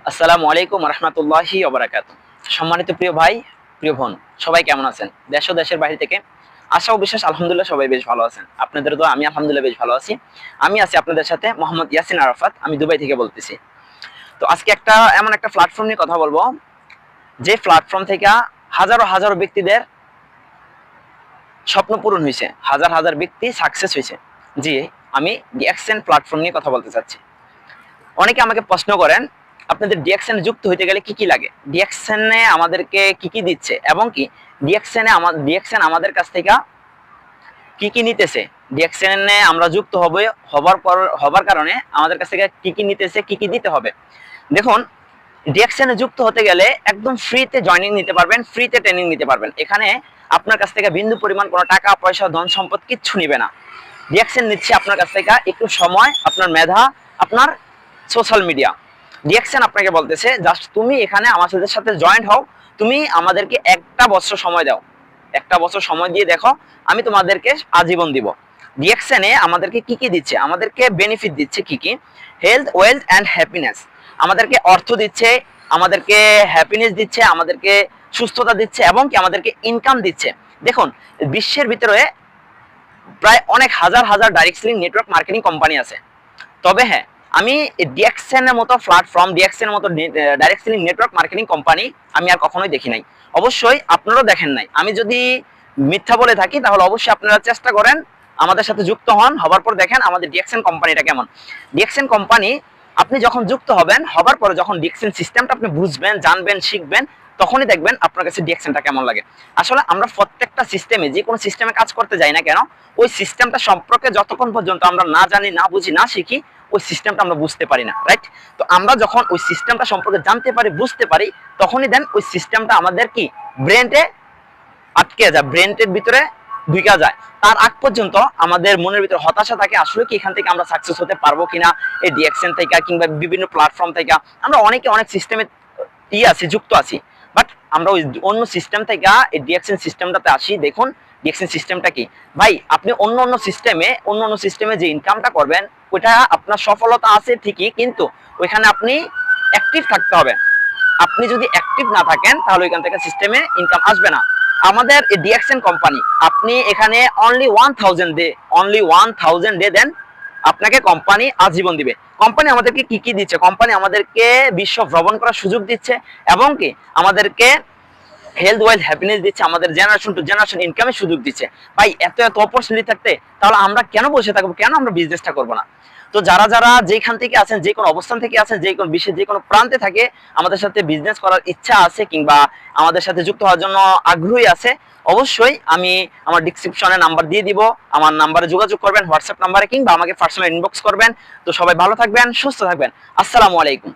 আসসালামু আলাইকুম রহমতুল্লাহি ওয়া বারাকাতুহু। সম্মানিত প্রিয় ভাই, প্রিয় বোন, সবাই কেমন আছেন? দেশ ও দেশের বাইরে থেকে আশা ও বিশ্বাস আলহামদুলিল্লাহ সবাই বেশ ভালো আছেন। আপনাদের দোয়া আমি আলহামদুলিল্লাহ বেশ ভালো আছি। আমি আছি আপনাদের সাথে মোহাম্মদ ইয়াসিন আরাফাত। আমি দুবাই থেকে বলতেছি। তো আজকে এমন একটা প্ল্যাটফর্ম নিয়ে কথা বলবো, যে প্ল্যাটফর্ম থেকে হাজারো হাজারো ব্যক্তিদের স্বপ্ন পূরণ হয়েছে, হাজার হাজার ব্যক্তি সাকসেস হয়েছে। জি, আমি ডিএক্সএন প্ল্যাটফর্ম নিয়ে কথা বলতে চাচ্ছি। অনেকে আমাকে প্রশ্ন করেন, আপনাদের ডিএক্সএন যুক্ত হইতে গেলে কি কি লাগে, ডিএক্সএনে আমাদেরকে কি কি দিচ্ছে, এবং কি ডিএক্সএন আমাদের কাছ থেকে কি কি নিতেছে, ডিএক্সএনে আমরা যুক্ত হবার কারণে আমাদের কাছ থেকে কি কি নিতেছে, কি কি দিতে হবে। দেখুন, ডিএক্সএনে যুক্ত হতে গেলে একদম ফ্রিতে জয়েনিং নিতে পারবেন, ফ্রিতে ট্রেনিং নিতে পারবেন। এখানে আপনার কাছ থেকে বিন্দু পরিমাণ কোনো টাকা পয়সা ধন সম্পদ কিচ্ছু নিবে না। ডিএক্সএন নিচ্ছে আপনার কাছ থেকে একটু সময়, আপনার মেধা, আপনার সোশ্যাল মিডিয়া। ডিএক্সএন আপনাকে বলতেছে জাস্ট তুমি এখানে আমাদের সাথে জয়েন্ট হও, তুমি আমাদেরকে একটা বছর সময় দাও, একটা বছর সময় দিয়ে দেখো, আমি তোমাদেরকে আজীবন দিব। ডিএক্সএনে আমাদেরকে কি কি দিচ্ছে, আমাদেরকে বেনিফিট দিচ্ছে কি কি, হেলথ, ওয়েলথ অ্যান্ড হ্যাপিনেস। আমাদেরকে অর্থ দিচ্ছে, আমাদেরকে হ্যাপিনেস দিচ্ছে, আমাদেরকে সুস্থতা দিচ্ছে, এবং কি আমাদেরকে ইনকাম দিচ্ছে। দেখুন, বিশ্বের ভিতরে প্রায় অনেক হাজার হাজার direct selling network marketing company আছে। তবে হ্যাঁ, আমি ডিএক্সএন এর মতো প্ল্যাটফর্ম, ডিএক্সএন এর মতো direct selling network marketing company আমি আর কখনোই দেখি নাই। অবশ্যই আপনারাও দেখেন নাই। আমি যদি মিথ্যা বলে থাকি তাহলে অবশ্যই আপনারা চেষ্টা করেন, আমাদের সাথে যুক্ত হবার পর দেখেন আমাদের ডিএক্সএন কোম্পানিটা কেমন। ডিএক্সএন কোম্পানি আপনি যখন যুক্ত হবার পরে যখন ডিএক্সএন সিস্টেমটা আপনি বুঝবেন, জানবেন, শিখবেন, তখনই দেখবেন আপনার কাছে ডিএক্সএনটা কেমন লাগে। আসলে আমরা প্রত্যেকটা সিস্টেমে, যে কোনো সিস্টেমে কাজ করতে যাই না কেন, ওই সিস্টেমটা সম্পর্কে যতক্ষণ পর্যন্ত আমরা না জানি, না বুঝি, না শিখি, ওই সিস্টেমটা আমরা বুঝতে পারি না, রাইট? তো আমরা যখন ওই সিস্টেমটা সম্পর্কে জানতে পারি, বুঝতে পারি, তখনই দেন ওই সিস্টেমটা আমাদের কি ব্রেনে আটকে যায়, ব্রেনের ভিতরে ঢুকে যায়। তার আগ পর্যন্ত আমাদের মনের ভিতরে হতাশা থাকে, আসলে কি এখান থেকে আমরা সাকসেস হতে পারবো কিনা, এই ডিএক্সএন থেকে কিংবা বিভিন্ন প্ল্যাটফর্ম থেকে। আমরা অনেক সিস্টেমে আছি, যুক্ত আছি, বাট আমরা ওই অন্য সিস্টেম থেকে এই ডিএক্সএন সিস্টেমটাতে আসি। দেখুন, ডিএক্সএন সিস্টেমটা কি ভাই, আপনি অন্য সিস্টেমে যে ইনকামটা করবেন, ওইটা আপনার সফলতা আছে ঠিকই, কিন্তু ওইখানে আপনি অ্যাক্টিভ থাকতে হবে। আপনি যদি অ্যাক্টিভ না থাকেন তাহলে ওইখান থেকে সিস্টেমে ইনকাম আসবে না। আমাদের এই ডিএক্সএন কোম্পানি, আপনি এখানে অনলি 1000 ডে দেন, আপনাকে কোম্পানি আজীবন দিবে। কোম্পানি আমাদেরকে কি কি দিচ্ছে, কোম্পানি আমাদেরকে বিশ্ব ভ্রমণ করার সুযোগ দিচ্ছে, এবং কি আমাদেরকে হেলথ, ওয়েলথ, হ্যাপিনেস দিচ্ছে, আমাদের জেনারেশন টু জেনারেশন ইনকামের সুযোগ দিচ্ছে। ভাই, এত অপরচুনিটি থাকতে তাহলে আমরা কেন বসে থাকবো, কেন আমরা বিজনেসটা করবো না? তো যারা যারা যেখান থেকে আছেন, যে কোনো অবস্থান থেকে আছেন, যে কোনো বিশ্বের যে কোনো প্রান্তে থাকে, আমাদের সাথে বিজনেস করার ইচ্ছা আছে কিংবা আমাদের সাথে যুক্ত হওয়ার জন্য আগ্রহী আছে, অবশ্যই আমি আমার ডিসক্রিপশনে নাম্বার দিয়ে দিব। আমার নাম্বারে যোগাযোগ করবেন, হোয়াটসঅ্যাপ নাম্বারে, কিংবা আমাকে পার্সোনাল ইনবক্স করবেন। তো সবাই ভালো থাকবেন, সুস্থ থাকবেন। আসসালামু আলাইকুম।